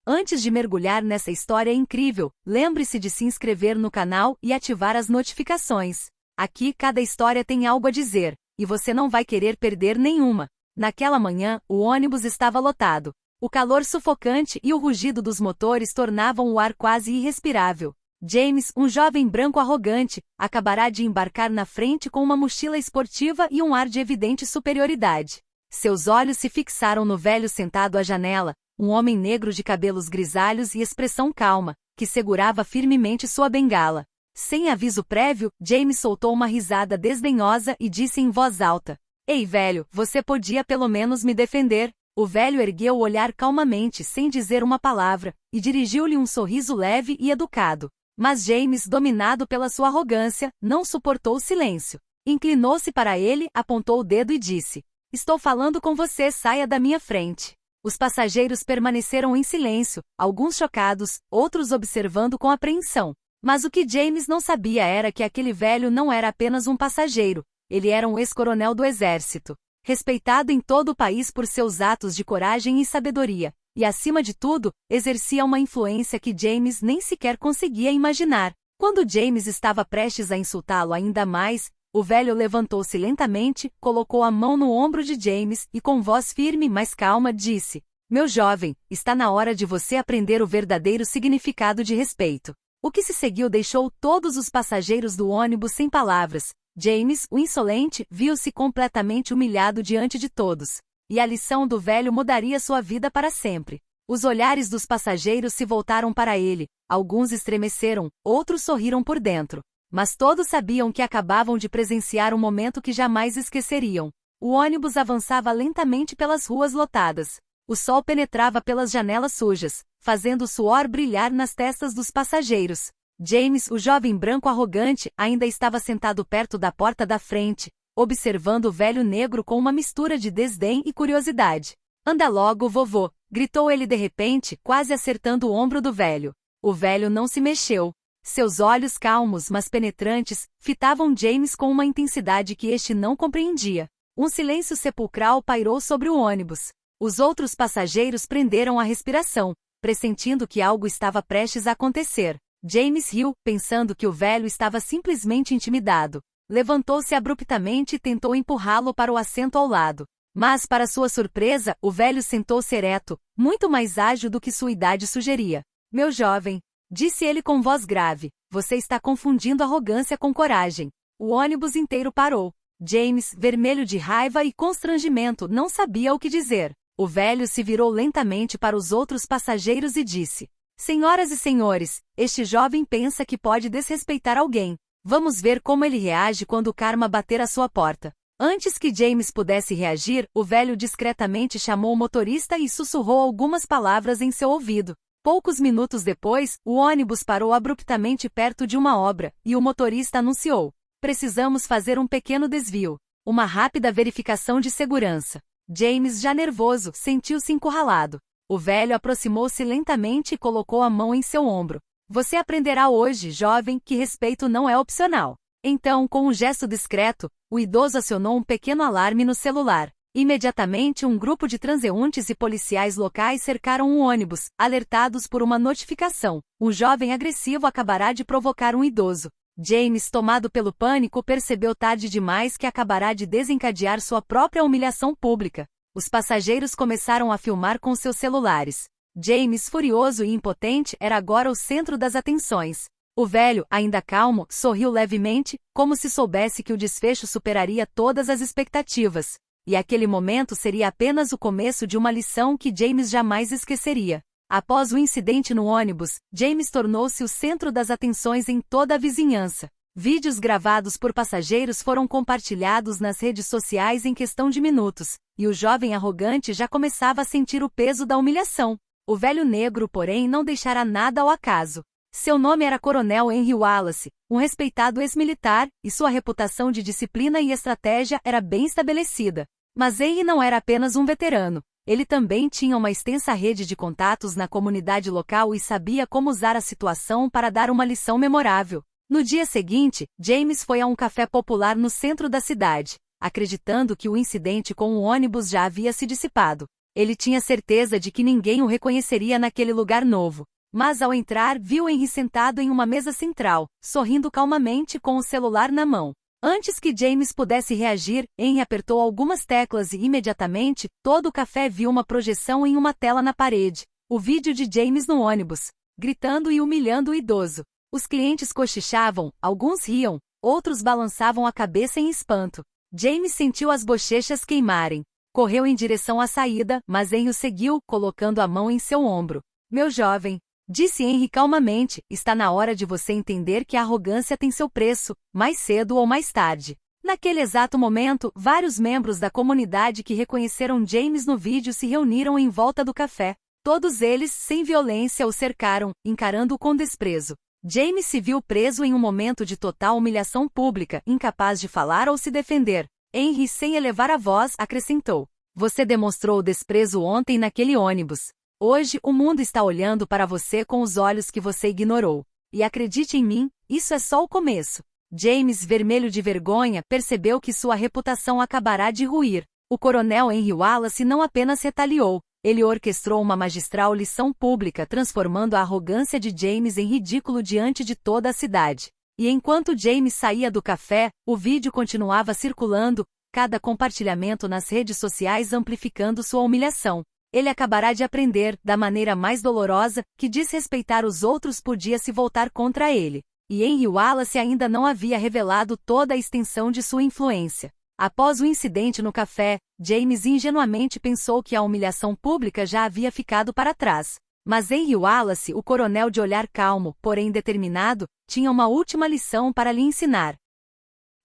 Antes de mergulhar nessa história incrível, lembre-se de se inscrever no canal e ativar as notificações. Aqui cada história tem algo a dizer, e você não vai querer perder nenhuma. Naquela manhã, o ônibus estava lotado. O calor sufocante e o rugido dos motores tornavam o ar quase irrespirável. James, um jovem branco arrogante, acabará de embarcar na frente com uma mochila esportiva e um ar de evidente superioridade. Seus olhos se fixaram no velho sentado à janela, um homem negro de cabelos grisalhos e expressão calma, que segurava firmemente sua bengala. Sem aviso prévio, James soltou uma risada desdenhosa e disse em voz alta: "Ei, velho, você podia pelo menos me defender." O velho ergueu o olhar calmamente sem dizer uma palavra, e dirigiu-lhe um sorriso leve e educado. Mas James, dominado pela sua arrogância, não suportou o silêncio. Inclinou-se para ele, apontou o dedo e disse: "Estou falando com você, saia da minha frente." Os passageiros permaneceram em silêncio, alguns chocados, outros observando com apreensão. Mas o que James não sabia era que aquele velho não era apenas um passageiro, ele era um ex-coronel do exército, respeitado em todo o país por seus atos de coragem e sabedoria, e acima de tudo, exercia uma influência que James nem sequer conseguia imaginar. Quando James estava prestes a insultá-lo ainda mais, o velho levantou-se lentamente, colocou a mão no ombro de James e com voz firme mas calma disse: "Meu jovem, está na hora de você aprender o verdadeiro significado de respeito." O que se seguiu deixou todos os passageiros do ônibus sem palavras. James, o insolente, viu-se completamente humilhado diante de todos. E a lição do velho mudaria sua vida para sempre. Os olhares dos passageiros se voltaram para ele, alguns estremeceram, outros sorriram por dentro. Mas todos sabiam que acabavam de presenciar um momento que jamais esqueceriam. O ônibus avançava lentamente pelas ruas lotadas. O sol penetrava pelas janelas sujas, fazendo o suor brilhar nas testas dos passageiros. James, o jovem branco arrogante, ainda estava sentado perto da porta da frente, observando o velho negro com uma mistura de desdém e curiosidade. "Anda logo, vovô!" gritou ele de repente, quase acertando o ombro do velho. O velho não se mexeu. Seus olhos calmos mas penetrantes fitavam James com uma intensidade que este não compreendia. Um silêncio sepulcral pairou sobre o ônibus. Os outros passageiros prenderam a respiração, pressentindo que algo estava prestes a acontecer. James riu, pensando que o velho estava simplesmente intimidado. Levantou-se abruptamente e tentou empurrá-lo para o assento ao lado. Mas, para sua surpresa, o velho sentou-se ereto, muito mais ágil do que sua idade sugeria. "Meu jovem", disse ele com voz grave, "você está confundindo arrogância com coragem." O ônibus inteiro parou. James, vermelho de raiva e constrangimento, não sabia o que dizer. O velho se virou lentamente para os outros passageiros e disse: "Senhoras e senhores, este jovem pensa que pode desrespeitar alguém. Vamos ver como ele reage quando o karma bater à sua porta." Antes que James pudesse reagir, o velho discretamente chamou o motorista e sussurrou algumas palavras em seu ouvido. Poucos minutos depois, o ônibus parou abruptamente perto de uma obra, e o motorista anunciou: "Precisamos fazer um pequeno desvio. Uma rápida verificação de segurança." James, já nervoso, sentiu-se encurralado. O velho aproximou-se lentamente e colocou a mão em seu ombro. "Você aprenderá hoje, jovem, que respeito não é opcional." Então, com um gesto discreto, o idoso acionou um pequeno alarme no celular. Imediatamente um grupo de transeuntes e policiais locais cercaram o ônibus, alertados por uma notificação. Um jovem agressivo acabará de provocar um idoso. James, tomado pelo pânico, percebeu tarde demais que acabará de desencadear sua própria humilhação pública. Os passageiros começaram a filmar com seus celulares. James, furioso e impotente, era agora o centro das atenções. O velho, ainda calmo, sorriu levemente, como se soubesse que o desfecho superaria todas as expectativas. E aquele momento seria apenas o começo de uma lição que James jamais esqueceria. Após o incidente no ônibus, James tornou-se o centro das atenções em toda a vizinhança. Vídeos gravados por passageiros foram compartilhados nas redes sociais em questão de minutos, e o jovem arrogante já começava a sentir o peso da humilhação. O velho negro, porém, não deixara nada ao acaso. Seu nome era Coronel Henry Wallace, um respeitado ex-militar, e sua reputação de disciplina e estratégia era bem estabelecida. Mas Henry não era apenas um veterano. Ele também tinha uma extensa rede de contatos na comunidade local e sabia como usar a situação para dar uma lição memorável. No dia seguinte, James foi a um café popular no centro da cidade, acreditando que o incidente com o ônibus já havia se dissipado. Ele tinha certeza de que ninguém o reconheceria naquele lugar novo. Mas ao entrar, viu Henry sentado em uma mesa central, sorrindo calmamente com o celular na mão. Antes que James pudesse reagir, Henry apertou algumas teclas e imediatamente, todo o café viu uma projeção em uma tela na parede. O vídeo de James no ônibus, gritando e humilhando o idoso. Os clientes cochichavam, alguns riam, outros balançavam a cabeça em espanto. James sentiu as bochechas queimarem. Correu em direção à saída, mas Henry o seguiu, colocando a mão em seu ombro. Meu jovem, disse Henry calmamente, está na hora de você entender que a arrogância tem seu preço, mais cedo ou mais tarde. Naquele exato momento, vários membros da comunidade que reconheceram James no vídeo se reuniram em volta do café. Todos eles, sem violência, o cercaram, encarando-o com desprezo. James se viu preso em um momento de total humilhação pública, incapaz de falar ou se defender. Henry, sem elevar a voz, acrescentou. Você demonstrou desprezo ontem naquele ônibus. Hoje, o mundo está olhando para você com os olhos que você ignorou. E acredite em mim, isso é só o começo. James, vermelho de vergonha, percebeu que sua reputação acabará de ruir. O coronel Henry Wallace não apenas retaliou, ele orquestrou uma magistral lição pública transformando a arrogância de James em ridículo diante de toda a cidade. E enquanto James saía do café, o vídeo continuava circulando, cada compartilhamento nas redes sociais amplificando sua humilhação. Ele acabará de aprender, da maneira mais dolorosa, que desrespeitar os outros podia se voltar contra ele. E Henry Wallace ainda não havia revelado toda a extensão de sua influência. Após o incidente no café, James ingenuamente pensou que a humilhação pública já havia ficado para trás. Mas Henry Wallace, o coronel de olhar calmo, porém determinado, tinha uma última lição para lhe ensinar.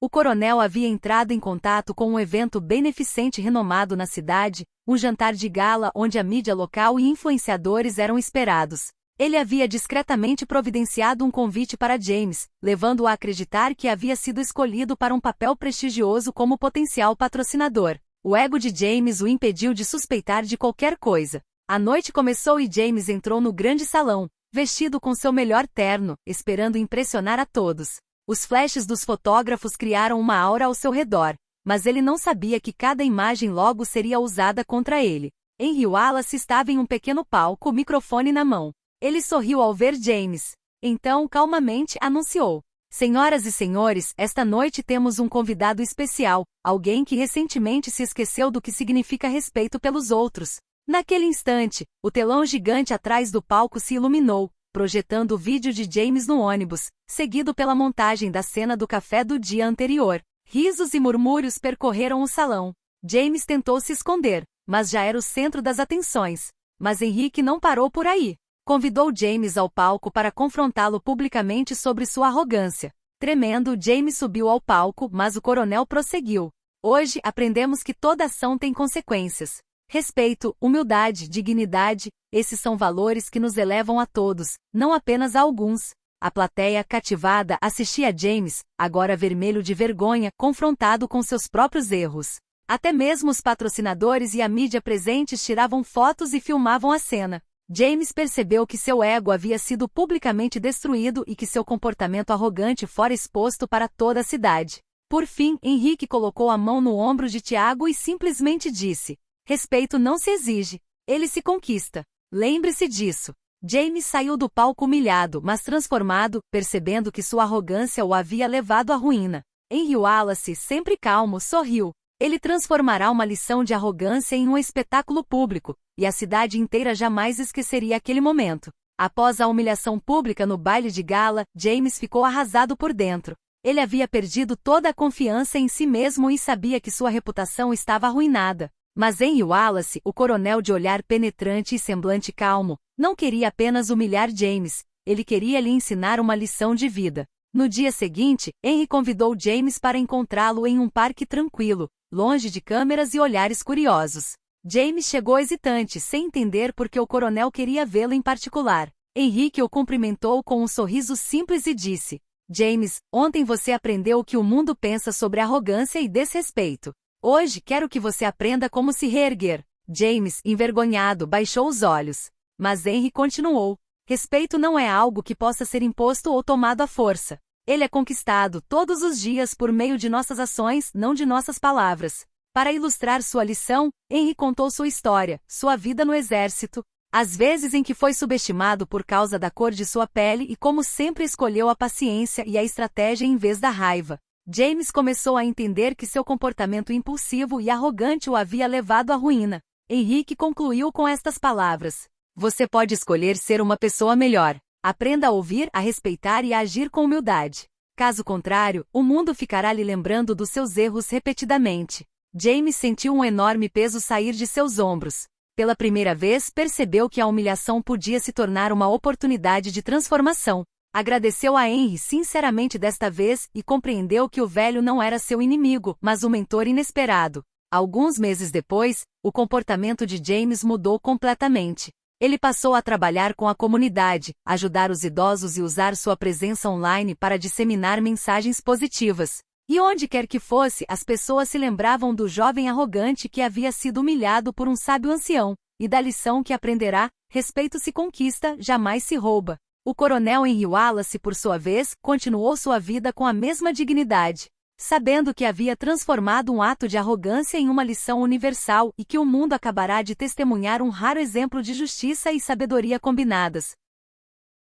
O coronel havia entrado em contato com um evento beneficente renomado na cidade, um jantar de gala onde a mídia local e influenciadores eram esperados. Ele havia discretamente providenciado um convite para James, levando-o a acreditar que havia sido escolhido para um papel prestigioso como potencial patrocinador. O ego de James o impediu de suspeitar de qualquer coisa. A noite começou e James entrou no grande salão, vestido com seu melhor terno, esperando impressionar a todos. Os flashes dos fotógrafos criaram uma aura ao seu redor, mas ele não sabia que cada imagem logo seria usada contra ele. Henry Wallace estava em um pequeno palco, microfone na mão. Ele sorriu ao ver James. Então, calmamente, anunciou. Senhoras e senhores, esta noite temos um convidado especial, alguém que recentemente se esqueceu do que significa respeito pelos outros. Naquele instante, o telão gigante atrás do palco se iluminou, projetando o vídeo de James no ônibus, seguido pela montagem da cena do café do dia anterior. Risos e murmúrios percorreram o salão. James tentou se esconder, mas já era o centro das atenções. Mas Henrique não parou por aí. Convidou James ao palco para confrontá-lo publicamente sobre sua arrogância. Tremendo, James subiu ao palco, mas o coronel prosseguiu. Hoje, aprendemos que toda ação tem consequências. Respeito, humildade, dignidade, esses são valores que nos elevam a todos, não apenas a alguns. A plateia, cativada, assistia a James, agora vermelho de vergonha, confrontado com seus próprios erros. Até mesmo os patrocinadores e a mídia presentes tiravam fotos e filmavam a cena. James percebeu que seu ego havia sido publicamente destruído e que seu comportamento arrogante fora exposto para toda a cidade. Por fim, Henrique colocou a mão no ombro de Tiago e simplesmente disse: respeito não se exige, ele se conquista. Lembre-se disso. James saiu do palco humilhado, mas transformado, percebendo que sua arrogância o havia levado à ruína. Henry Wallace, sempre calmo, sorriu. Ele transformará uma lição de arrogância em um espetáculo público, e a cidade inteira jamais esqueceria aquele momento. Após a humilhação pública no baile de gala, James ficou arrasado por dentro. Ele havia perdido toda a confiança em si mesmo e sabia que sua reputação estava arruinada. Mas Henry Wallace, o coronel de olhar penetrante e semblante calmo, não queria apenas humilhar James, ele queria lhe ensinar uma lição de vida. No dia seguinte, Henry convidou James para encontrá-lo em um parque tranquilo, longe de câmeras e olhares curiosos. James chegou hesitante, sem entender por que o coronel queria vê-lo em particular. Henrique o cumprimentou com um sorriso simples e disse: James, ontem você aprendeu o que o mundo pensa sobre arrogância e desrespeito. Hoje quero que você aprenda como se reerguer. James, envergonhado, baixou os olhos. Mas Henry continuou. Respeito não é algo que possa ser imposto ou tomado à força. Ele é conquistado todos os dias por meio de nossas ações, não de nossas palavras. Para ilustrar sua lição, Henry contou sua história, sua vida no exército, as vezes em que foi subestimado por causa da cor de sua pele e como sempre escolheu a paciência e a estratégia em vez da raiva. James começou a entender que seu comportamento impulsivo e arrogante o havia levado à ruína. Henrique concluiu com estas palavras: "Você pode escolher ser uma pessoa melhor. Aprenda a ouvir, a respeitar e a agir com humildade. Caso contrário, o mundo ficará lhe lembrando dos seus erros repetidamente." James sentiu um enorme peso sair de seus ombros. Pela primeira vez percebeu que a humilhação podia se tornar uma oportunidade de transformação. Agradeceu a Henry sinceramente desta vez e compreendeu que o velho não era seu inimigo, mas um mentor inesperado. Alguns meses depois, o comportamento de James mudou completamente. Ele passou a trabalhar com a comunidade, ajudar os idosos e usar sua presença online para disseminar mensagens positivas. E onde quer que fosse, as pessoas se lembravam do jovem arrogante que havia sido humilhado por um sábio ancião, e da lição que aprenderá: respeito se conquista, jamais se rouba. O coronel Henry Wallace, por sua vez, continuou sua vida com a mesma dignidade, sabendo que havia transformado um ato de arrogância em uma lição universal e que o mundo acabará de testemunhar um raro exemplo de justiça e sabedoria combinadas.